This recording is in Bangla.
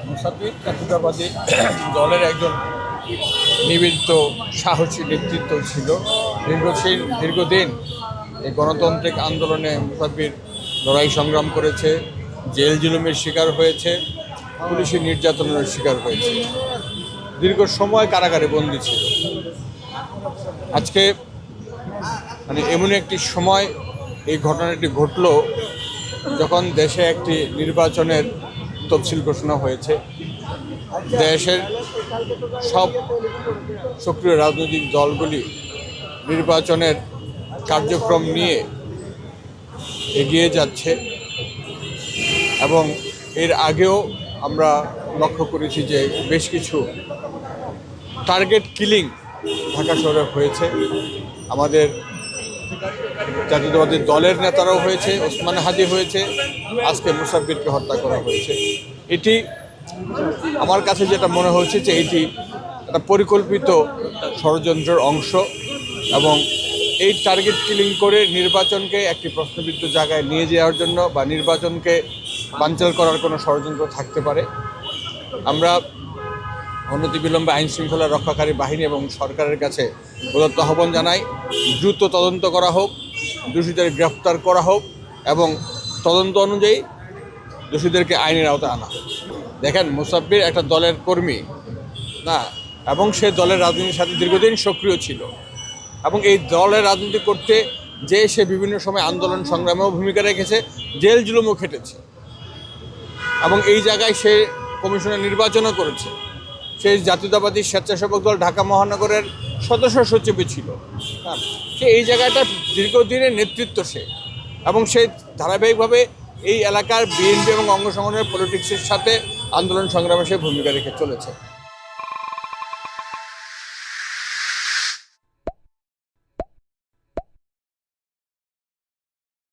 মুসাফির জাতীয়তাবাদী দলের একজন নিবেদিত সাহসী নেতৃত্ব ছিল। দীর্ঘদিন এই গণতান্ত্রিক আন্দোলনে মুসাফির লড়াই সংগ্রাম করেছে, জেল জুলুমের শিকার হয়েছে, পুলিশি নির্যাতনের শিকার হয়েছে, দীর্ঘ সময় কারাগারে বন্দী ছিল। আজকে এমন একটি সময় এই ঘটনাটি ঘটল যখন দেশে একটি নির্বাচনের তফসিল ঘোষণা হয়েছে। দেশের সব সক্রিয় রাজনৈতিক দলগুলি নির্বাচনের কার্যক্রম নিয়ে এগিয়ে যাচ্ছে এবং এর আগেও আমরা লক্ষ্য করেছি যে বেশ কিছু টার্গেট কিলিং ঢাকা শহরে হয়েছে। আমাদের জাতীয়তাবাদী দলের নেতারাও হয়েছে, ওসমান হাদি হয়েছে, আজকে মুসাফিরকে হত্যা করা হয়েছে। এটি আমার কাছে যেটা মনে হচ্ছে যে এটি একটা পরিকল্পিত ষড়যন্ত্রের অংশ এবং এই টার্গেট কিলিং করে নির্বাচনকে একটি প্রশ্নবিদ্ধ জায়গায় নিয়ে যাওয়ার জন্য বা নির্বাচনকে বানচাল করার কোনো ষড়যন্ত্র থাকতে পারে। আমরা অনতিবিলম্বে আইন শৃঙ্খলা রক্ষাকারী বাহিনী এবং সরকারের কাছে উদাত্ত আহ্বান জানাই, দ্রুত তদন্ত করা হোক, দোষীদের গ্রেফতার করা হোক এবং তদন্ত অনুযায়ী দোষীদেরকে আইনের আওতায় আনা হোক। দেখেন, মুসাফির একটা দলের কর্মী না, এবং সে দলের রাজনীতির সাথে দীর্ঘদিন সক্রিয় ছিল এবং এই দলের রাজনীতি করতে যে সে বিভিন্ন সময় আন্দোলন সংগ্রামেও ভূমিকা রেখেছে, জেল জুলুমও খেটেছে এবং এই জায়গায় সে কমিশনের নির্বাচনও করেছে। সে জাতীয়তাবাদী স্বেচ্ছাসেবক দল ঢাকা মহানগরের সদস্য সচিবই ছিল। সে এই জায়গাটা দীর্ঘদিনের নেতৃত্ব সে, এবং সে ধারাবাহিকভাবে এই এলাকার বিএনপি এবং অঙ্গ সংগঠনের পলিটিক্সের সাথে আন্দোলন সংগ্রামে সে ভূমিকা রেখে চলেছে।